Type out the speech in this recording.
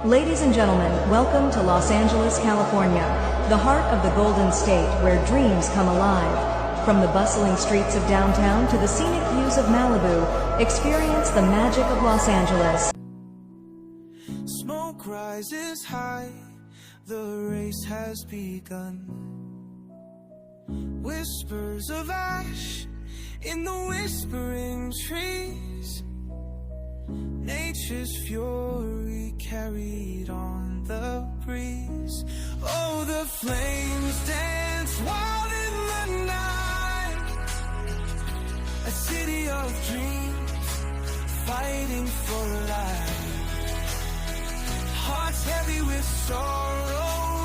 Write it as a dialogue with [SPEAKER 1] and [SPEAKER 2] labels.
[SPEAKER 1] Ladies and gentlemen, welcome to Los Angeles, California, the heart of the Golden State where dreams come alive. From the bustling streets of downtown to the scenic views of Malibu, experience the magic of Los Angeles.
[SPEAKER 2] Smoke rises high, the race has begun. Whispers of ash in the whispering trees. Nature's fury carried on the breeze. Oh, the flames dance wild in the night. A city of dreams, fighting for life. Hearts heavy with sorrow,